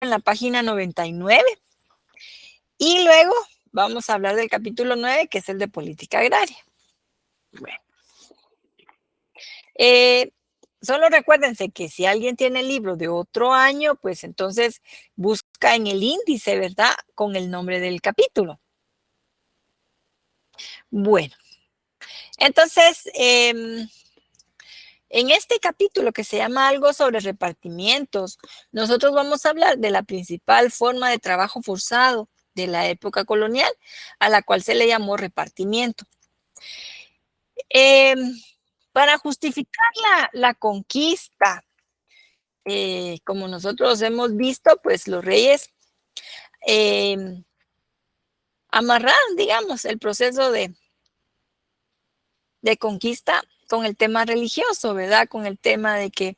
en la página 99 y luego vamos a hablar del capítulo 9, que es el de política agraria. Bueno, eh, solo recuérdense que si alguien tiene el libro de otro año, pues entonces busca en el índice, ¿verdad? Con el nombre del capítulo. Bueno, entonces, en este capítulo que se llama algo sobre repartimientos, nosotros vamos a hablar de la principal forma de trabajo forzado de la época colonial, a la cual se le llamó repartimiento. Eh, para justificar la conquista, como nosotros hemos visto, pues los reyes eh, amarraron, digamos, el proceso de conquista con el tema religioso, ¿verdad? Con el tema de que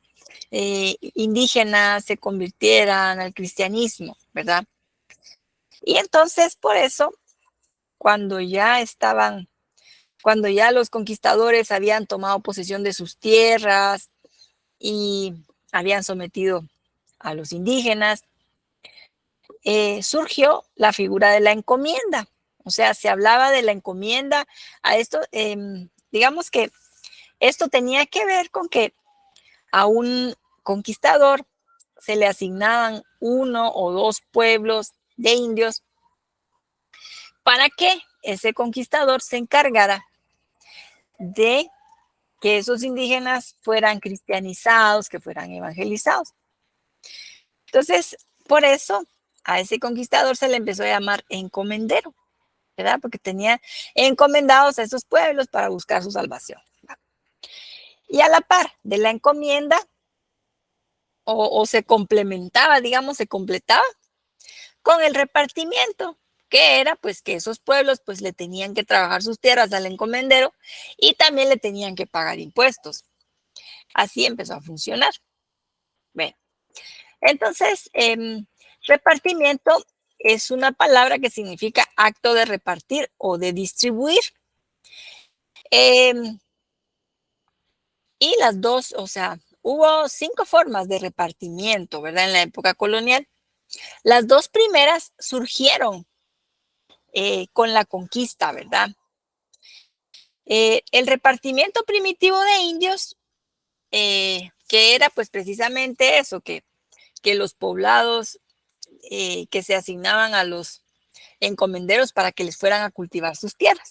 indígenas se convirtieran al cristianismo, ¿verdad? Y entonces, por eso, cuando ya estaban, cuando ya los conquistadores habían tomado posesión de sus tierras y habían sometido a los indígenas, surgió la figura de la encomienda. O sea, se hablaba de la encomienda a esto, digamos que esto tenía que ver con que a un conquistador se le asignaban 1 o 2 pueblos de indios para que ese conquistador se encargara de que esos indígenas fueran cristianizados, que fueran evangelizados. Entonces, por eso a ese conquistador se le empezó a llamar encomendero, ¿verdad? Porque tenía encomendados a esos pueblos para buscar su salvación. Y a la par de la encomienda, o se complementaba, digamos, se completaba con el repartimiento, que era pues que esos pueblos pues le tenían que trabajar sus tierras al encomendero y también le tenían que pagar impuestos. Así empezó a funcionar. Bueno, entonces, repartimiento es una palabra que significa acto de repartir o de distribuir. Eh, y las dos, o sea, hubo 5 formas de repartimiento, ¿verdad? En la época colonial. Las 2 primeras surgieron con la conquista, ¿verdad? El repartimiento primitivo de indios, que era pues precisamente eso, que los poblados que se asignaban a los encomenderos para que les fueran a cultivar sus tierras.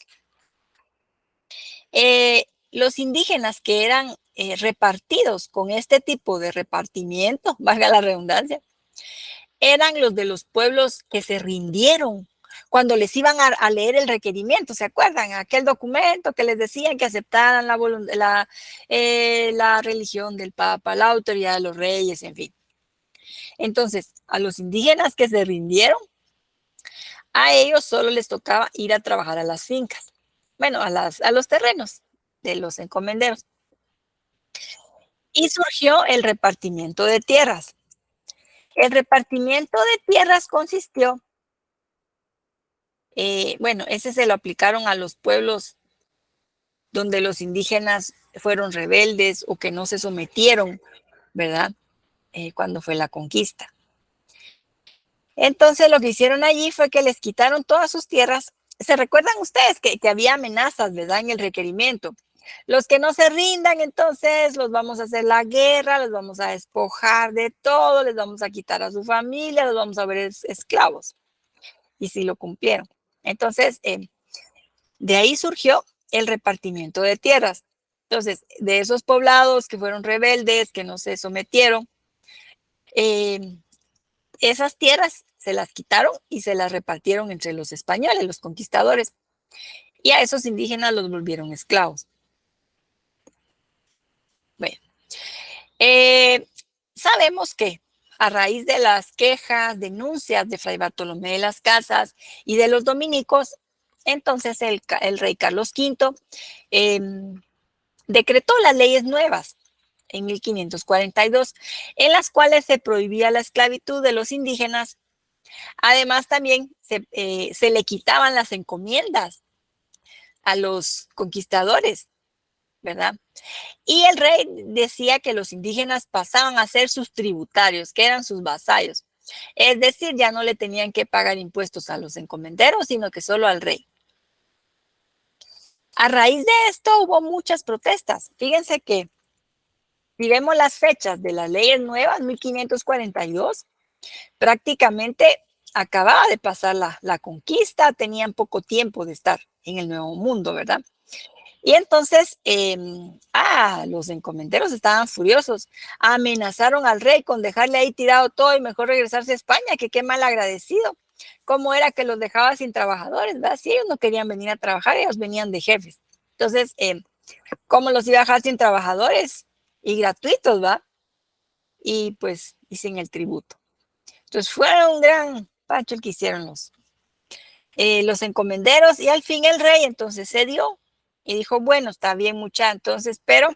Los indígenas que eran repartidos con este tipo de repartimiento, valga la redundancia, eran los de los pueblos que se rindieron cuando les iban a leer el requerimiento, ¿se acuerdan? Aquel documento que les decían que aceptaran la religión del Papa, la autoridad de los reyes, en fin. Entonces, a los indígenas que se rindieron, a ellos solo les tocaba ir a trabajar a las fincas, bueno, a los terrenos de los encomenderos. Y surgió el repartimiento de tierras. El repartimiento de tierras consistió, bueno, ese se lo aplicaron a los pueblos donde los indígenas fueron rebeldes o que no se sometieron, ¿verdad? Cuando fue la conquista. Entonces lo que hicieron allí fue que les quitaron todas sus tierras. ¿Se recuerdan ustedes que había amenazas, verdad, en el requerimiento? Los que no se rindan, entonces los vamos a hacer la guerra, los vamos a despojar de todo, les vamos a quitar a su familia, los vamos a ver esclavos. Y sí lo cumplieron. Entonces, de ahí surgió el repartimiento de tierras. Entonces, de esos poblados que fueron rebeldes, que no se sometieron, esas tierras se las quitaron y se las repartieron entre los españoles, los conquistadores, y a esos indígenas los volvieron esclavos. Bueno, sabemos que a raíz de las quejas, denuncias de Fray Bartolomé de las Casas y de los dominicos, entonces el rey Carlos V decretó las leyes nuevas en 1542, en las cuales se prohibía la esclavitud de los indígenas. Además, también se le quitaban las encomiendas a los conquistadores, ¿verdad? Y el rey decía que los indígenas pasaban a ser sus tributarios, que eran sus vasallos. Es decir, ya no le tenían que pagar impuestos a los encomenderos, sino que solo al rey. A raíz de esto hubo muchas protestas. Fíjense que si vemos las fechas de las leyes nuevas, 1542, prácticamente acababa de pasar la conquista, tenían poco tiempo de estar en el Nuevo Mundo, ¿verdad? Y entonces, los encomenderos estaban furiosos, amenazaron al rey con dejarle ahí tirado todo y mejor regresarse a España, que qué mal agradecido. ¿Cómo era que los dejaba sin trabajadores? ¿Verdad? Si ellos no querían venir a trabajar, ellos venían de jefes. Entonces, ¿cómo los iba a dejar sin trabajadores? Y gratuitos, ¿va? Y pues, y sin el tributo. Entonces, fue un gran pacho el que hicieron los encomenderos, y al fin el rey entonces cedió y dijo, bueno, está bien mucha, entonces, pero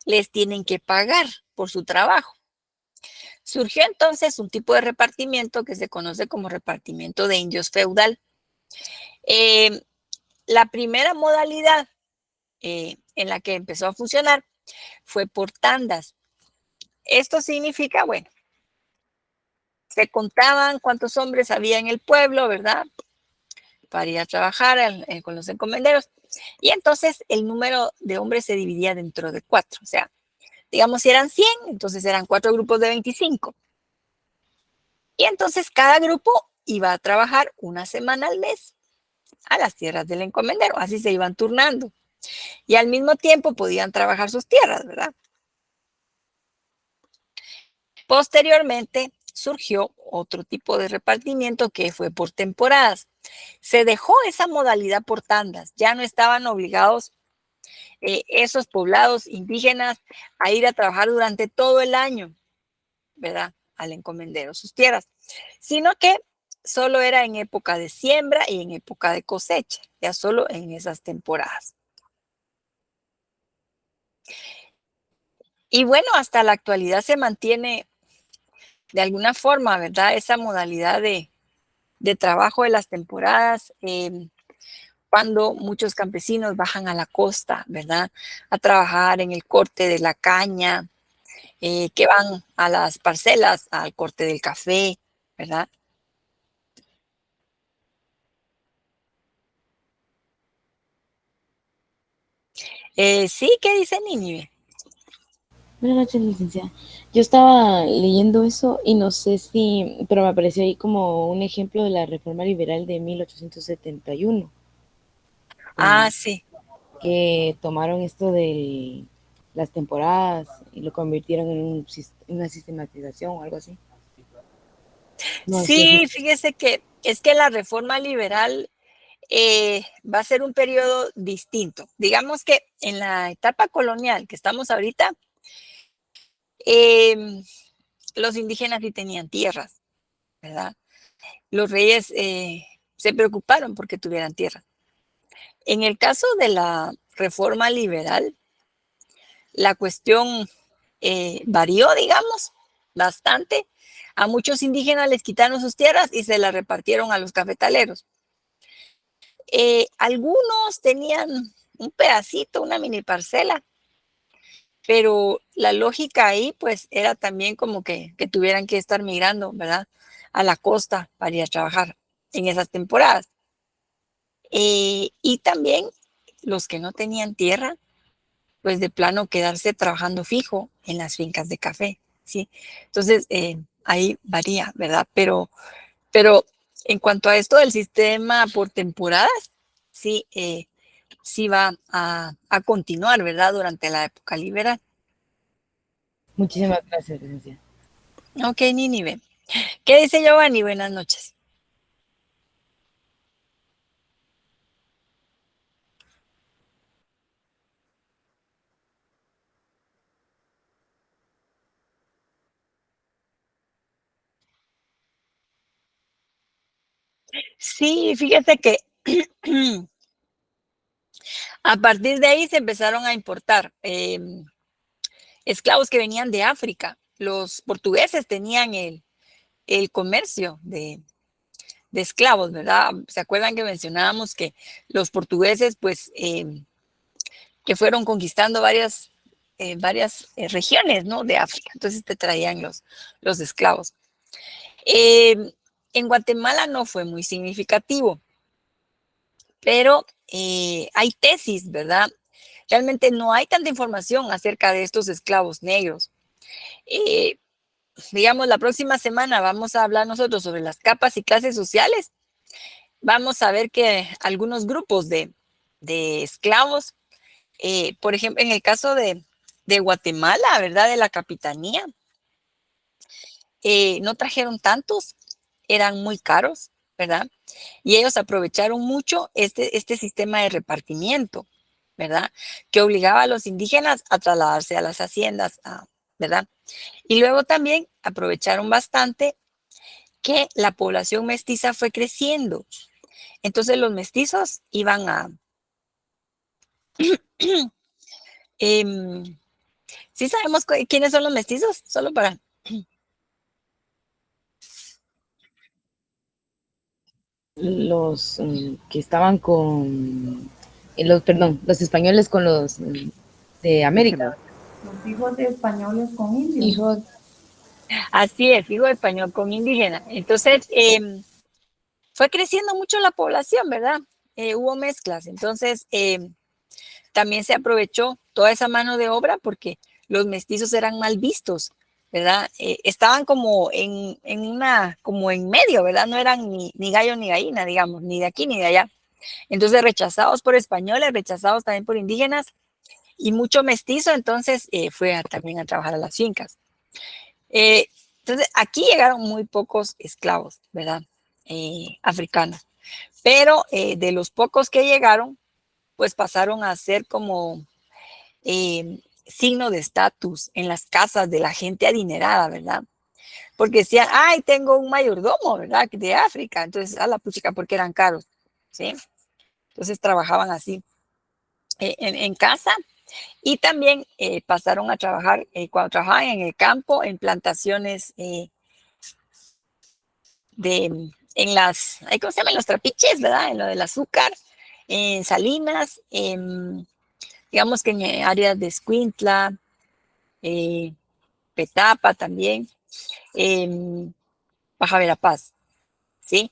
les tienen que pagar por su trabajo. Surgió entonces un tipo de repartimiento que se conoce como repartimiento de indios feudal. La primera modalidad en la que empezó a funcionar fue por tandas. Esto significa, bueno, se contaban cuántos hombres había en el pueblo, ¿verdad? Para ir a trabajar con los encomenderos. Y entonces el número de hombres se dividía dentro de 4. O sea, digamos, si eran 100, entonces eran 4 grupos de 25. Y entonces cada grupo iba a trabajar una semana al mes a las tierras del encomendero. Así se iban turnando. Y al mismo tiempo podían trabajar sus tierras, ¿verdad? Posteriormente surgió otro tipo de repartimiento que fue por temporadas. Se dejó esa modalidad por tandas. Ya no estaban obligados esos poblados indígenas a ir a trabajar durante todo el año, ¿verdad? Al encomendero sus tierras, sino que solo era en época de siembra y en época de cosecha, ya solo en esas temporadas. Y bueno, hasta la actualidad se mantiene de alguna forma, ¿verdad? Esa modalidad de trabajo de las temporadas, cuando muchos campesinos bajan a la costa, ¿verdad? A trabajar en el corte de la caña, que van a las parcelas, al corte del café, ¿verdad? Sí, ¿qué dice Nínive? Buenas noches, licenciada. Yo estaba leyendo eso y no sé si, pero me apareció ahí como un ejemplo de la reforma liberal de 1871, Ah, eh, sí. que tomaron esto de las temporadas y lo convirtieron en una sistematización o algo así. No sé si. Sí, fíjese que es que la reforma liberal va a ser un periodo distinto. Digamos que en la etapa colonial que estamos ahorita, em, los indígenas sí tenían tierras, ¿verdad? Los reyes se preocuparon porque tuvieran tierra. En el caso de la reforma liberal, la cuestión varió, digamos, bastante. A muchos indígenas les quitaron sus tierras y se las repartieron a los cafetaleros. Algunos tenían un pedacito, una mini parcela, pero la lógica ahí pues era también como que tuvieran que estar migrando, ¿verdad? A la costa para ir a trabajar en esas temporadas. Y también los que no tenían tierra, pues de plano quedarse trabajando fijo en las fincas de café, ¿sí? Entonces, ahí varía, ¿verdad? Pero en cuanto a esto del sistema por temporadas, sí, sí va a continuar, ¿verdad? Durante la época liberal. Muchísimas gracias, licenciada. Ok, Nínive. ¿Qué dice Giovanni? Buenas noches. Sí, fíjate que a partir de ahí se empezaron a importar esclavos que venían de África. Los portugueses tenían el comercio de esclavos, ¿verdad? ¿Se acuerdan que mencionábamos que los portugueses, pues, que fueron conquistando varias regiones, ¿no? De África. Entonces te traían los esclavos. En Guatemala no fue muy significativo, pero hay tesis, ¿verdad? Realmente no hay tanta información acerca de estos esclavos negros. Eh, digamos, la próxima semana vamos a hablar nosotros sobre las capas y clases sociales. Vamos a ver que algunos grupos de esclavos, por ejemplo, en el caso de Guatemala, ¿verdad? De la capitanía, no trajeron tantos, eran muy caros, ¿verdad? Y ellos aprovecharon mucho este sistema de repartimiento, ¿verdad? Que obligaba a los indígenas a trasladarse a las haciendas, ¿verdad? Y luego también aprovecharon bastante que la población mestiza fue creciendo. Entonces los mestizos iban a... ¿Sí sabemos quiénes son los mestizos? Solo para... Los que estaban con los españoles con los de América. Indígenas. Los hijos de españoles con indios. Hijos, Así es, hijo de español con indígena. Entonces, fue creciendo mucho la población, ¿verdad? Hubo mezclas. Entonces, también se aprovechó toda esa mano de obra porque los mestizos eran mal vistos, ¿verdad? Estaban como como en medio, ¿verdad? No eran ni gallo ni gallina, digamos, ni de aquí ni de allá. Entonces, rechazados por españoles, rechazados también por indígenas y mucho mestizo, entonces fue también a trabajar a las fincas. Entonces, aquí llegaron muy pocos esclavos, ¿verdad? Africanos. Pero de los pocos que llegaron, pues pasaron a ser como signo de estatus en las casas de la gente adinerada, ¿verdad? Porque decían, ay, tengo un mayordomo, ¿verdad? De África. Entonces, a la puchica, porque eran caros, ¿sí? Entonces trabajaban así en casa y también pasaron a trabajar, cuando trabajaban en el campo, en plantaciones en las, ¿cómo se llaman? Los trapiches, ¿verdad? En lo del azúcar, en Salinas, digamos que en áreas de Escuintla, Petapa también, Baja Verapaz, ¿sí?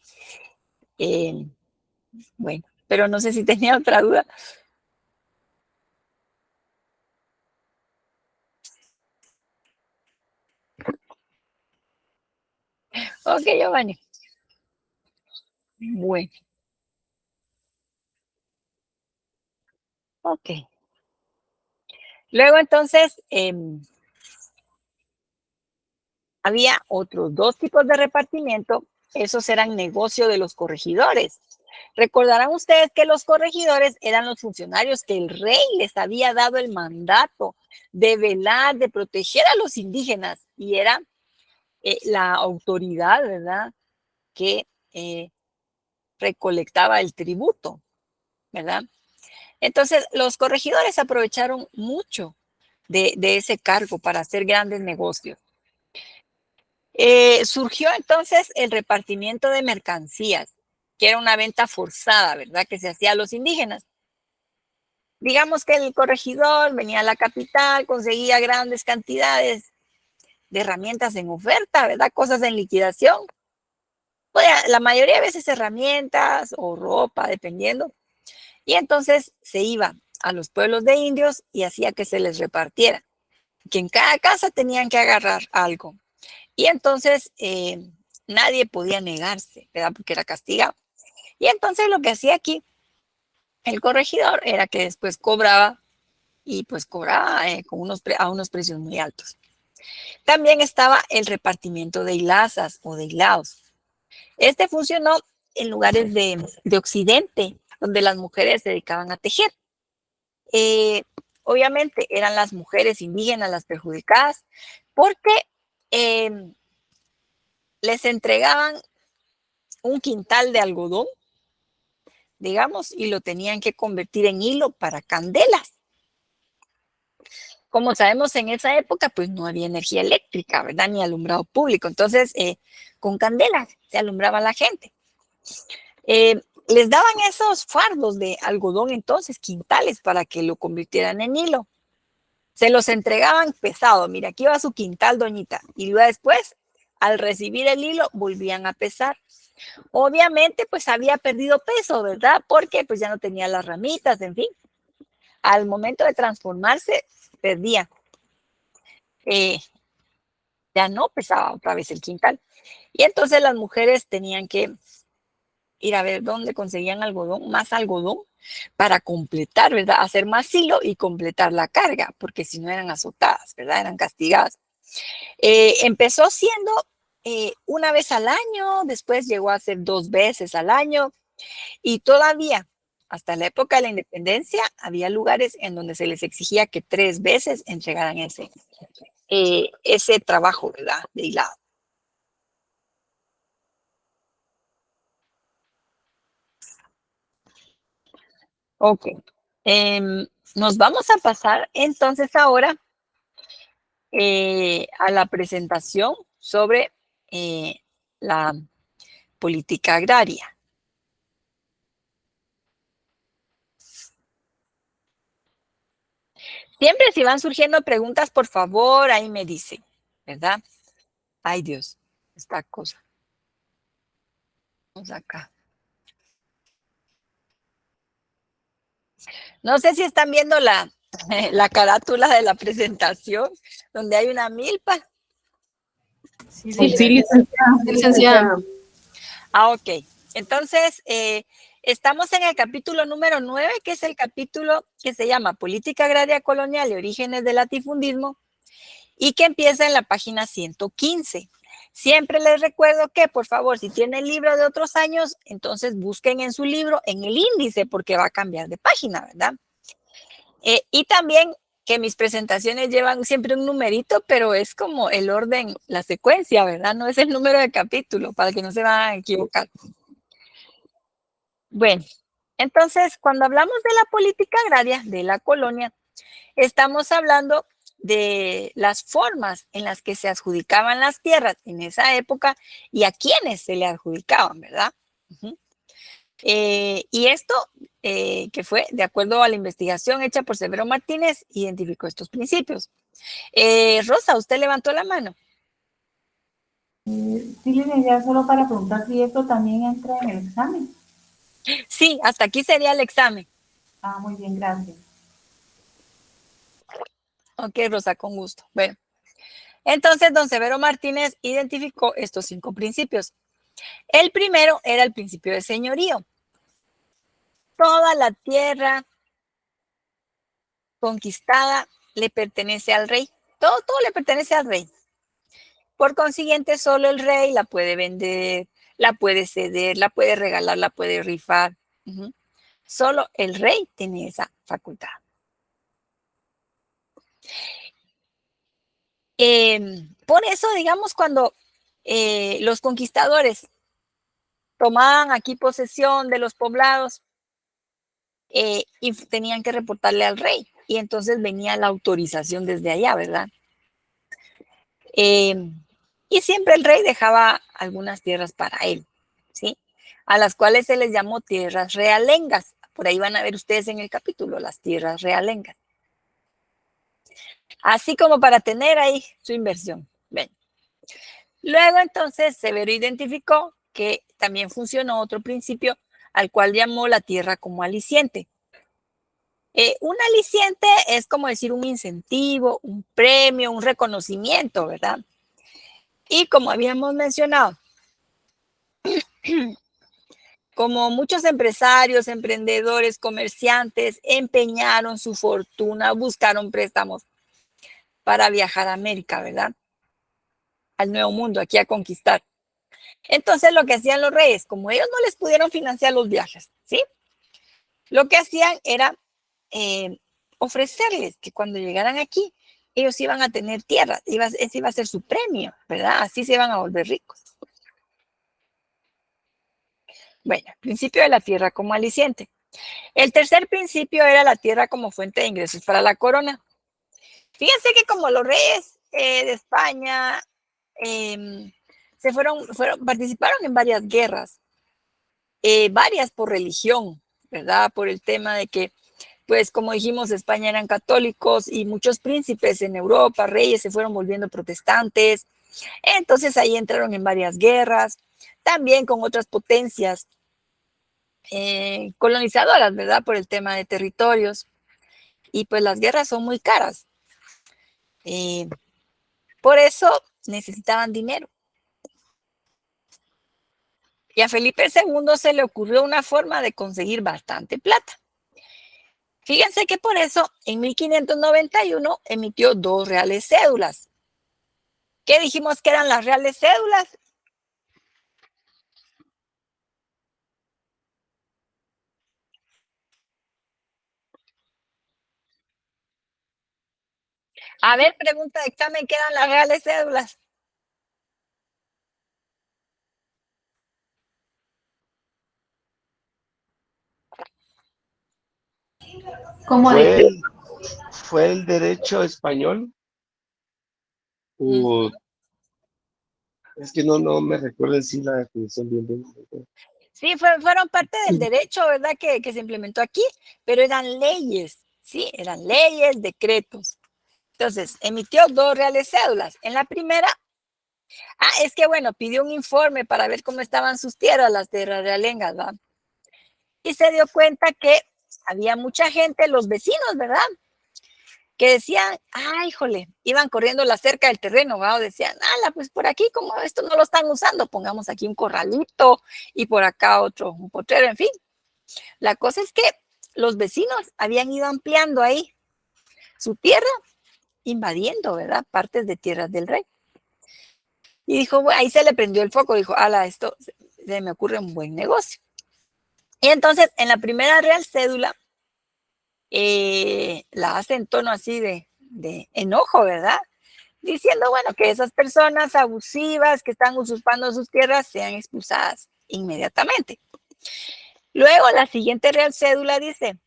Eh, bueno, pero no sé si tenía otra duda. Ok, Giovanni. Bueno, ok. Luego entonces había otros dos tipos de repartimiento. Esos eran negocio de los corregidores. Recordarán ustedes que los corregidores eran los funcionarios que el rey les había dado el mandato de velar, de proteger a los indígenas y era la autoridad, ¿verdad? Que recolectaba el tributo, ¿verdad? Entonces, los corregidores aprovecharon mucho de ese cargo para hacer grandes negocios. Surgió entonces el repartimiento de mercancías, que era una venta forzada, ¿verdad? Que se hacía a los indígenas. Digamos que el corregidor venía a la capital, conseguía grandes cantidades de herramientas en oferta, ¿verdad? Cosas en liquidación. Pues, la mayoría de veces herramientas o ropa, dependiendo. Y entonces se iba a los pueblos de indios y hacía que se les repartiera, que en cada casa tenían que agarrar algo. Y entonces nadie podía negarse, ¿verdad? Porque era castigado. Y entonces lo que hacía aquí el corregidor era que después cobraba y pues cobraba a unos precios muy altos. También estaba el repartimiento de hilazas o de hilados. Este funcionó en lugares de Occidente, donde las mujeres se dedicaban a tejer. Eh, obviamente eran las mujeres indígenas las perjudicadas porque eh, les entregaban un quintal de algodón, digamos, y lo tenían que convertir en hilo para candelas. Como sabemos, en esa época, pues no había energía eléctrica, ¿verdad? Ni alumbrado público. Entonces, con candelas se alumbraba la gente. Les daban esos fardos de algodón, entonces, quintales, para que lo convirtieran en hilo. Se los entregaban pesado. Mira, aquí va su quintal, doñita. Y luego después al recibir el hilo volvían a pesar. Obviamente, pues había perdido peso, ¿verdad? Porque pues ya no tenía las ramitas, en fin. Al momento de transformarse, perdía. Ya no pesaba otra vez el quintal. Y entonces las mujeres tenían que ir a ver dónde conseguían algodón, más algodón, para completar, ¿verdad? Hacer más hilo y completar la carga, porque si no eran azotadas, ¿verdad? Eran castigadas. Empezó siendo una vez al año, después llegó a ser 2 veces al año y todavía hasta la época de la independencia había lugares en donde se les exigía que 3 veces entregaran ese trabajo, ¿verdad? De hilado. Ok. Nos vamos a pasar entonces ahora a la presentación sobre la política agraria. Siempre si van surgiendo preguntas, por favor, ahí me dicen, ¿verdad? Ay Dios, esta cosa. Vamos acá. No sé si están viendo la carátula de la presentación, donde hay una milpa. Sí, licenciada. Ok. Entonces, estamos en el capítulo número 9, que es el capítulo que se llama Política Agraria Colonial y Orígenes del Latifundismo, y que empieza en la página 115. Siempre les recuerdo que, por favor, si tienen libro de otros años, entonces busquen en su libro, en el índice, porque va a cambiar de página, ¿verdad? Y también que mis presentaciones llevan siempre un numerito, pero es como el orden, la secuencia, ¿verdad? No es el número de capítulo, para que no se vayan a equivocar. Bueno, entonces, cuando hablamos de la política agraria de la colonia, estamos hablando de las formas en las que se adjudicaban las tierras en esa época y a quiénes se le adjudicaban, ¿verdad? Y esto, que fue de acuerdo a la investigación hecha por Severo Martínez, identificó estos principios. Rosa, usted levantó la mano. Sí, licenciada, solo para preguntar si esto también entra en el examen. Sí, hasta aquí sería el examen. Ah, muy bien, gracias. Ok, Rosa, con gusto. Bueno, entonces don Severo Martínez identificó estos 5 principios. El primero era el principio de señorío. Toda la tierra conquistada le pertenece al rey. Todo le pertenece al rey. Por consiguiente, solo el rey la puede vender, la puede ceder, la puede regalar, la puede rifar. Solo el rey tiene esa facultad. Por eso, digamos, cuando los conquistadores tomaban aquí posesión de los poblados y tenían que reportarle al rey, y entonces venía la autorización desde allá, ¿verdad? Y siempre el rey dejaba algunas tierras para él, ¿sí? A las cuales se les llamó tierras realengas. Por ahí van a ver ustedes en el capítulo las tierras realengas. Así como para tener ahí su inversión. Ven. Luego entonces Severo identificó que también funcionó otro principio al cual llamó la tierra como aliciente. Un aliciente es como decir un incentivo, un premio, un reconocimiento, ¿verdad? Y como habíamos mencionado, como muchos empresarios, emprendedores, comerciantes empeñaron su fortuna, buscaron préstamos para viajar a América, ¿verdad? Al Nuevo Mundo, aquí a conquistar. Entonces lo que hacían los reyes, como ellos no les pudieron financiar los viajes, ¿sí? Lo que hacían era ofrecerles que cuando llegaran aquí, ellos iban a tener tierra, ese iba a ser su premio, ¿verdad? Así se iban a volver ricos. Bueno, principio de la tierra como aliciente. El tercer principio era la tierra como fuente de ingresos para la corona. Fíjense que como los reyes de España participaron en varias guerras, varias por religión, ¿verdad? Por el tema de que, pues como dijimos, España eran católicos y muchos príncipes en Europa, reyes, se fueron volviendo protestantes. Entonces ahí entraron en varias guerras, también con otras potencias colonizadoras, ¿verdad? Por el tema de territorios. Y pues las guerras son muy caras. Por eso necesitaban dinero. Y a Felipe II se le ocurrió una forma de conseguir bastante plata. Fíjense que por eso en 1591 emitió 2 reales cédulas. ¿Qué dijimos que eran las reales cédulas? A ver, pregunta de examen, ¿qué eran las reales cédulas? ¿Cómo de ¿Fue qué? el, fue el derecho español? Ujú. O es que no me recuerdo decir la definición bien. Sí, fueron parte del derecho, ¿verdad? Que se implementó aquí, pero eran leyes, ¿sí? Eran leyes, decretos. Entonces, emitió 2 reales cédulas. En la primera, es que bueno, pidió un informe para ver cómo estaban sus tierras, las tierras realengas, ¿verdad? Y se dio cuenta que había mucha gente, los vecinos, ¿verdad? Que decían, ay, híjole, iban corriendo la cerca del terreno, ¿verdad? O decían, ala, pues por aquí, como esto no lo están usando, pongamos aquí un corralito y por acá otro, un potrero, en fin. La cosa es que los vecinos habían ido ampliando ahí su tierra, invadiendo, ¿verdad? Partes de tierras del rey. Y dijo, bueno, ahí se le prendió el foco, dijo, ala, esto se me ocurre un buen negocio. Y entonces, en la primera real cédula, la hace en tono así de enojo, ¿verdad? Diciendo, bueno, que esas personas abusivas que están usurpando sus tierras sean expulsadas inmediatamente. Luego, la siguiente real cédula dice,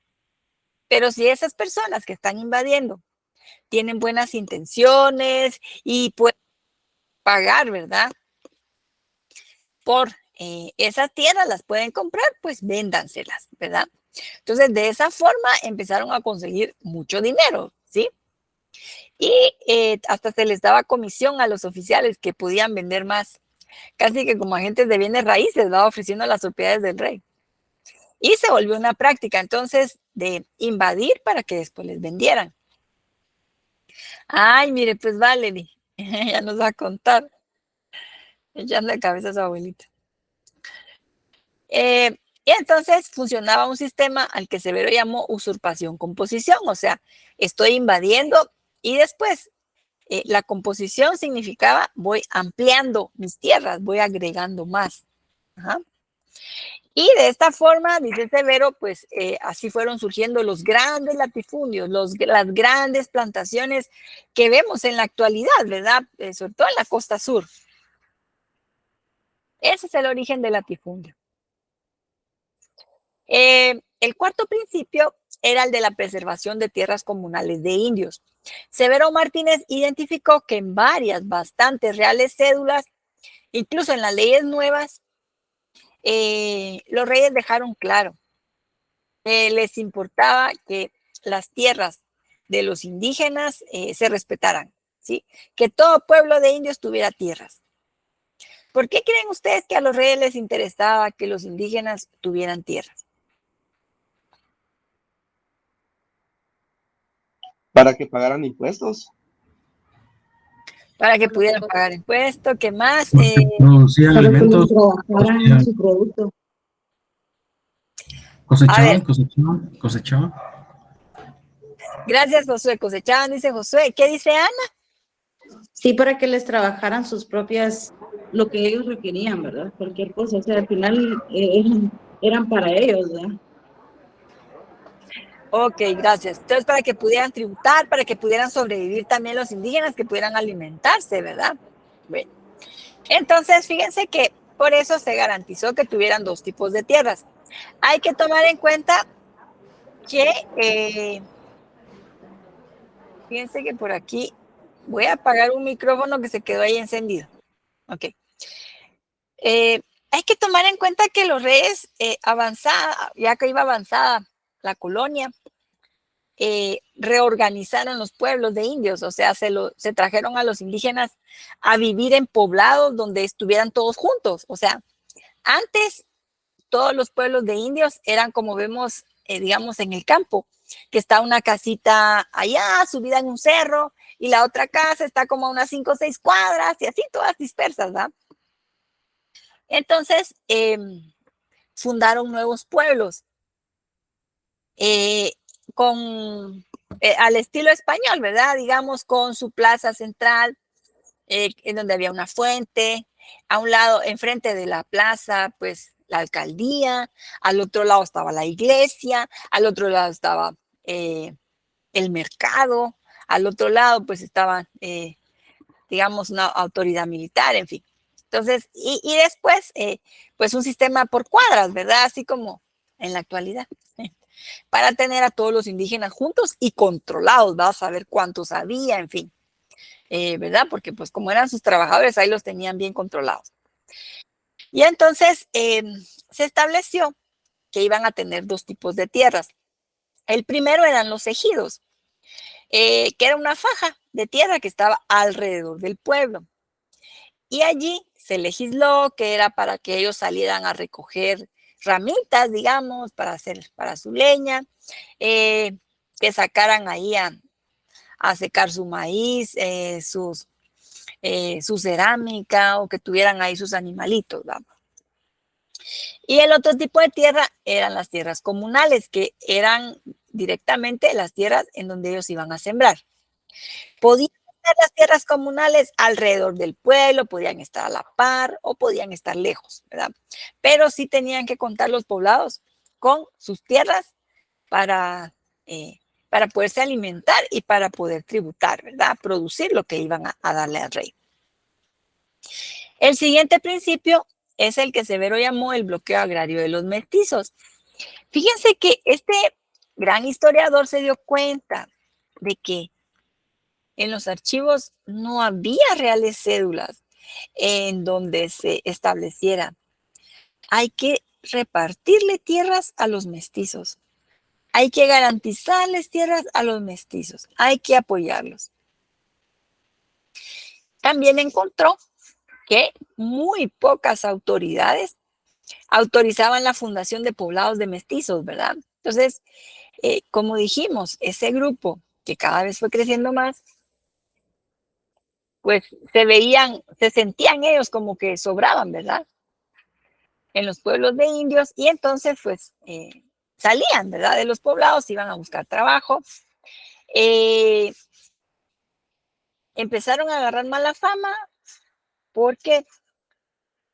pero si esas personas que están invadiendo tienen buenas intenciones y pueden pagar, ¿verdad? Por esas tierras, las pueden comprar, pues véndanselas, ¿verdad? Entonces, de esa forma empezaron a conseguir mucho dinero, ¿sí? Y hasta se les daba comisión a los oficiales que podían vender más, casi que como agentes de bienes raíces, ¿verdad? Ofreciendo las propiedades del rey. Y se volvió una práctica, entonces, de invadir para que después les vendieran. Ay, mire, pues Valerie, ya nos va a contar, echando de cabeza a su abuelita. Y entonces funcionaba un sistema al que Severo llamó usurpación composición, o sea, estoy invadiendo y después la composición significaba voy ampliando mis tierras, voy agregando más. Ajá. Y de esta forma, dice Severo, pues así fueron surgiendo los grandes latifundios, las grandes plantaciones que vemos en la actualidad, ¿verdad? Sobre todo en la costa sur. Ese es el origen del latifundio. El cuarto principio era el de la preservación de tierras comunales de indios. Severo Martínez identificó que en varias, bastantes reales cédulas, incluso en las leyes nuevas, los reyes dejaron claro que les importaba que las tierras de los indígenas se respetaran, ¿sí? Que todo pueblo de indios tuviera tierras. ¿Por qué creen ustedes que a los reyes les interesaba que los indígenas tuvieran tierras? Para que pagaran impuestos. Para que pudieran pagar impuestos, ¿qué más? Porque producían Para que les alimentos, trabajaran en su producto. A ver, cosechaban. gracias Josué, cosechaban, dice Josué. ¿Qué dice Ana? Sí, para que les trabajaran sus propias, lo que ellos requerían, ¿verdad? Cualquier cosa, o sea, al final eran para ellos, ¿verdad? Ok, gracias. Entonces, para que pudieran tributar, para que pudieran sobrevivir también los indígenas, que pudieran alimentarse, ¿verdad? Bueno, entonces, fíjense que por eso se garantizó que tuvieran 2 tipos de tierras. Hay que tomar en cuenta que, fíjense que por aquí voy a apagar un micrófono que se quedó ahí encendido. Ok. Hay que tomar en cuenta que los reyes ya que iba avanzada la colonia, reorganizaron los pueblos de indios, o sea, se trajeron a los indígenas a vivir en poblados donde estuvieran todos juntos. O sea, antes todos los pueblos de indios eran como vemos, digamos, en el campo, que está una casita allá subida en un cerro y la otra casa está como a unas 5 o 6 cuadras y así todas dispersas, ¿verdad? Entonces, fundaron nuevos pueblos al estilo español, ¿verdad? Digamos, con su plaza central, en donde había una fuente, a un lado, enfrente de la plaza, pues la alcaldía, al otro lado estaba la iglesia, al otro lado estaba el mercado, al otro lado pues estaba, digamos, una autoridad militar, en fin. Entonces, y después, pues un sistema por cuadras, ¿verdad? Así como en la actualidad, para tener a todos los indígenas juntos y controlados, vas a saber cuántos había, en fin, ¿verdad? Porque pues como eran sus trabajadores, ahí los tenían bien controlados. Y entonces se estableció que iban a tener 2 tipos de tierras. El primero eran los ejidos, que era una faja de tierra que estaba alrededor del pueblo. Y allí se legisló que era para que ellos salieran a recoger ramitas, digamos, para su leña, que sacaran ahí a secar su maíz, su cerámica, o que tuvieran ahí sus animalitos, vamos. Y el otro tipo de tierra eran las tierras comunales, que eran directamente las tierras en donde ellos iban a sembrar. Podían estar las tierras comunales alrededor del pueblo, podían estar a la par o podían estar lejos, ¿verdad? Pero sí tenían que contar los poblados con sus tierras para poderse alimentar y para poder tributar, ¿verdad? Producir lo que iban a darle al rey. El siguiente principio es el que Severo llamó el bloqueo agrario de los mestizos. Fíjense que este gran historiador se dio cuenta de que en los archivos no había reales cédulas en donde se estableciera: hay que repartirle tierras a los mestizos, hay que garantizarles tierras a los mestizos, hay que apoyarlos. También encontró que muy pocas autoridades autorizaban la fundación de poblados de mestizos, ¿verdad? Entonces, como dijimos, ese grupo que cada vez fue creciendo más, pues se sentían ellos como que sobraban, ¿verdad? En los pueblos de indios, y entonces pues salían, ¿verdad? De los poblados, iban a buscar trabajo. Empezaron a agarrar mala fama porque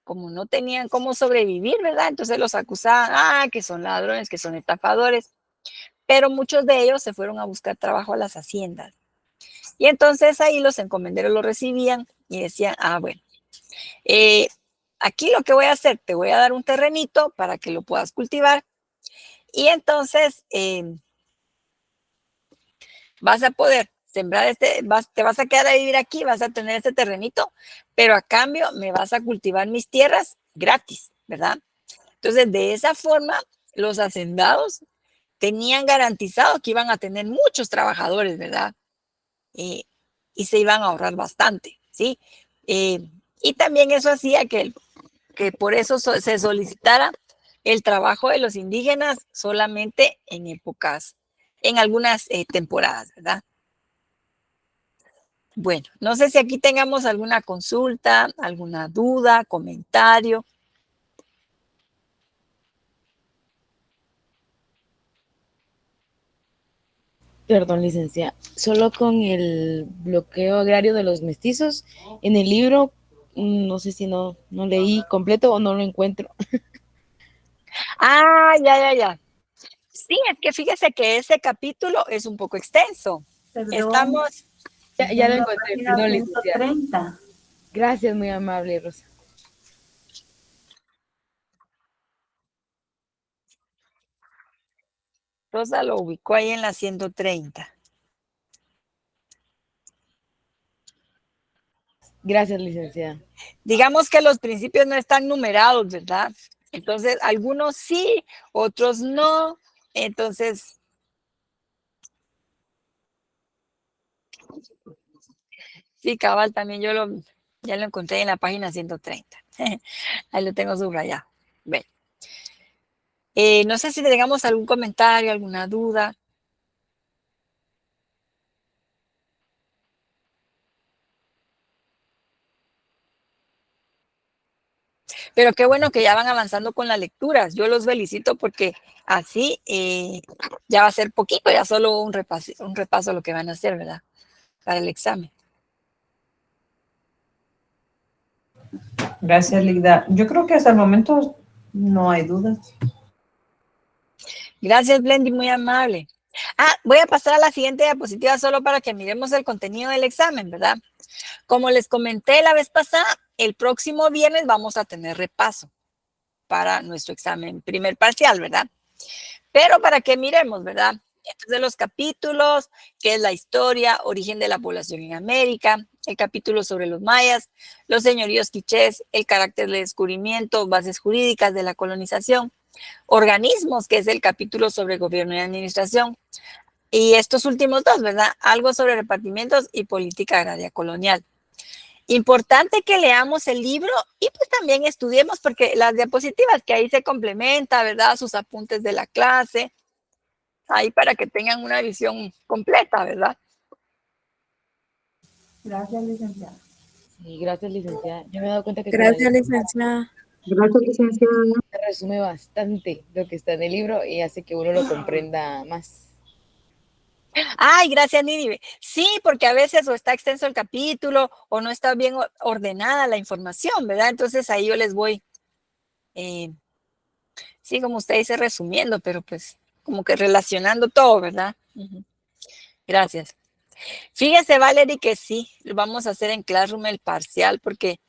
como no tenían cómo sobrevivir, ¿verdad? Entonces los acusaban, que son ladrones, que son estafadores, pero muchos de ellos se fueron a buscar trabajo a las haciendas. Y entonces ahí los encomenderos los recibían y decían, bueno, aquí lo que voy a hacer, te voy a dar un terrenito para que lo puedas cultivar, y entonces vas a poder sembrar te vas a quedar a vivir aquí, vas a tener este terrenito, pero a cambio me vas a cultivar mis tierras gratis, ¿verdad? Entonces, de esa forma, los hacendados tenían garantizado que iban a tener muchos trabajadores, ¿verdad? Y se iban a ahorrar bastante, ¿sí? Y también eso hacía que por eso se solicitara el trabajo de los indígenas solamente en algunas temporadas, ¿verdad? Bueno, no sé si aquí tengamos alguna consulta, alguna duda, comentario. Perdón, licencia, solo con el bloqueo agrario de los mestizos, en el libro, no sé si no leí completo o no lo encuentro. Ya. Sí, es que fíjese que ese capítulo es un poco extenso. Estamos... Ya lo encontré, Página no, licencia. 130. Gracias, muy amable, Rosa. Rosa lo ubicó ahí en la 130. Gracias, licenciada. Digamos que los principios no están numerados, ¿verdad? Entonces, algunos sí, otros no. Entonces, Sí, cabal, también ya lo encontré en la página 130. Ahí lo tengo subrayado. Ven. No sé si tengamos algún comentario, alguna duda. Pero qué bueno que ya van avanzando con las lecturas. Yo los felicito porque así ya va a ser poquito, ya solo un repaso lo que van a hacer, ¿verdad? Para el examen. Gracias, Ligda. Yo creo que hasta el momento no hay dudas. Gracias, Blendy, muy amable. Voy a pasar a la siguiente diapositiva solo para que miremos el contenido del examen, ¿verdad? Como les comenté la vez pasada, el próximo viernes vamos a tener repaso para nuestro examen primer parcial, ¿verdad? Pero para que miremos, ¿verdad? Estos de los capítulos, que es la historia, origen de la población en América, el capítulo sobre los mayas, los señoríos quichés, el carácter del descubrimiento, bases jurídicas de la colonización, organismos, que es el capítulo sobre gobierno y administración, y estos últimos dos, ¿verdad? Algo sobre repartimientos y política agraria colonial. Importante que leamos el libro y pues también estudiemos porque las diapositivas que ahí se complementa, ¿verdad? Sus apuntes de la clase, ahí para que tengan una visión completa, ¿verdad? Gracias, licenciada. Sí, gracias, licenciada. Yo me he dado cuenta que Gracias, licenciada. Gracias, licenciada. se resume bastante lo que está en el libro y hace que uno lo comprenda más. Ay, gracias, Nínive. Sí, porque a veces o está extenso el capítulo o no está bien ordenada la información, ¿verdad? Entonces ahí yo les voy, sí, como usted dice, resumiendo, pero pues como que relacionando todo, ¿verdad? Gracias. Fíjese, Valerie, que sí, lo vamos a hacer en Classroom el parcial porque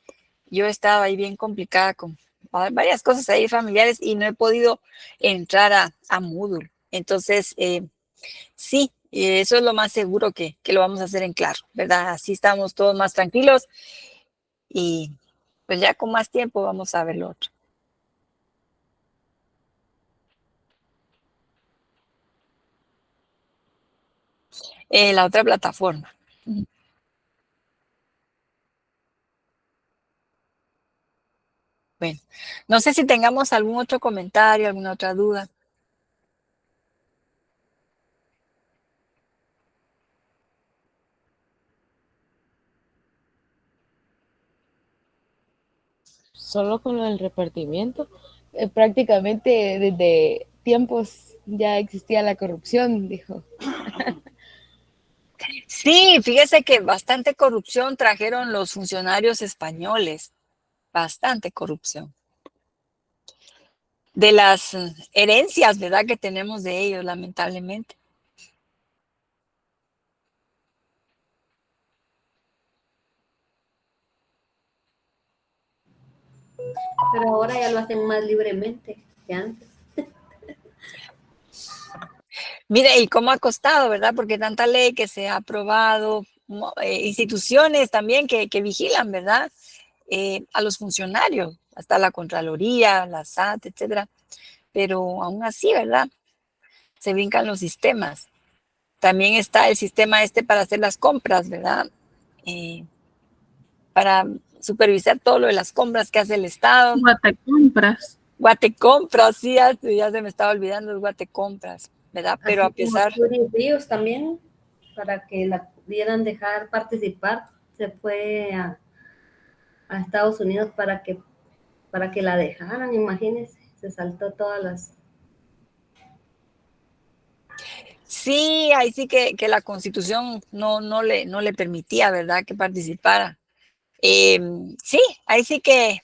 yo estaba ahí bien complicada con varias cosas ahí familiares y no he podido entrar a Moodle. Entonces, sí, eso es lo más seguro que lo vamos a hacer en Classroom, ¿verdad? Así estamos todos más tranquilos y pues ya con más tiempo vamos a ver lo otro. La otra plataforma. Bueno, no sé si tengamos algún otro comentario, alguna otra duda. Solo con lo del repartimiento, prácticamente desde tiempos ya existía la corrupción, dijo. Sí, fíjese que bastante corrupción trajeron los funcionarios españoles, bastante corrupción. De las herencias, ¿verdad? Que tenemos de ellos, lamentablemente. Pero ahora ya lo hacen más libremente que antes. Mire, y cómo ha costado, ¿verdad? Porque tanta ley que se ha aprobado, instituciones también que vigilan, ¿verdad? A los funcionarios, hasta la Contraloría, la SAT, etcétera. Pero aún así, ¿verdad? Se brincan los sistemas. También está el sistema para hacer las compras, ¿verdad? Para supervisar todo lo de las compras que hace el Estado. Guatecompras. Guatecompras, sí, ya se me estaba olvidando el Guatecompras, ¿verdad? Pero así a pesar... como Ríos también, para que la pudieran dejar participar, se fue a Estados Unidos para que la dejaran, imagínense, se saltó todas las... Sí, ahí sí que la Constitución no le permitía, ¿verdad?, que participara. Sí, ahí sí que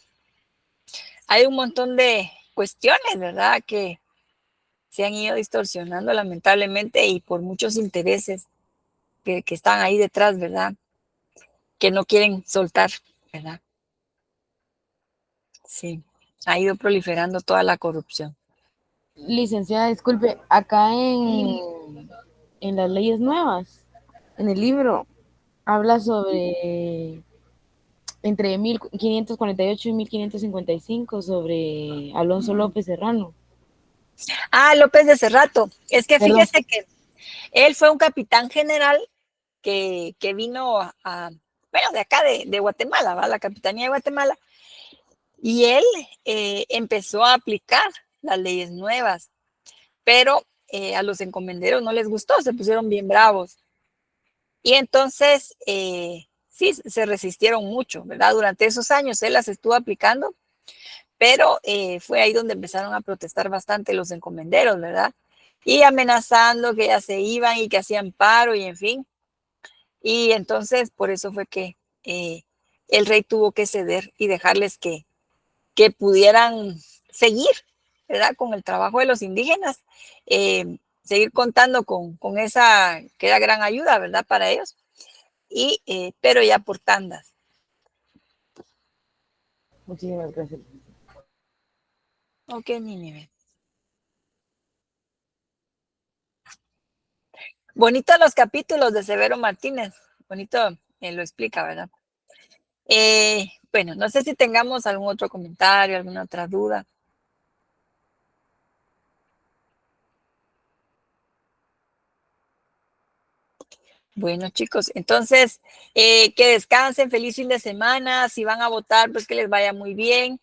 hay un montón de cuestiones, ¿verdad?, que se han ido distorsionando lamentablemente y por muchos intereses que están ahí detrás, ¿verdad?, que no quieren soltar, ¿verdad? Sí, ha ido proliferando toda la corrupción. Licenciada, disculpe, acá en las leyes nuevas, en el libro, habla sobre entre 1548 y 1555 sobre Alonso López Serrano. López de Cerrato. Es que Perdón. fíjese que él fue un capitán general que vino bueno, de acá de Guatemala, ¿va? La Capitanía de Guatemala. Y él empezó a aplicar las leyes nuevas, pero a los encomenderos no les gustó, se pusieron bien bravos. Y entonces, sí, se resistieron mucho, ¿verdad? Durante esos años él las estuvo aplicando, pero fue ahí donde empezaron a protestar bastante los encomenderos, ¿verdad? Y amenazando que ya se iban y que hacían paro y en fin. Y entonces, por eso fue que el rey tuvo que ceder y dejarles que pudieran seguir, ¿verdad? Con el trabajo de los indígenas, seguir contando con esa, que era gran ayuda, ¿verdad? Para ellos, pero ya por tandas. Muchísimas gracias. Ok, Nínive. Bonito los capítulos de Severo Martínez, bonito lo explica, ¿verdad? Bueno, no sé si tengamos algún otro comentario, alguna otra duda. Bueno, chicos, entonces que descansen, feliz fin de semana. Si van a votar, pues que les vaya muy bien.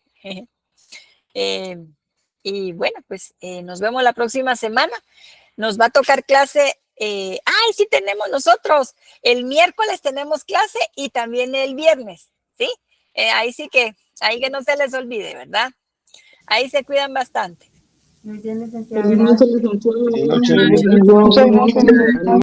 Y bueno, pues nos vemos la próxima semana. Nos va a tocar clase. ¡Ay, sí tenemos nosotros! El miércoles tenemos clase y también el viernes, ¿sí? Ahí sí que no se les olvide, ¿verdad? Ahí se cuidan bastante. Muy bien, licenciada. Buenas noches. Muchas gracias.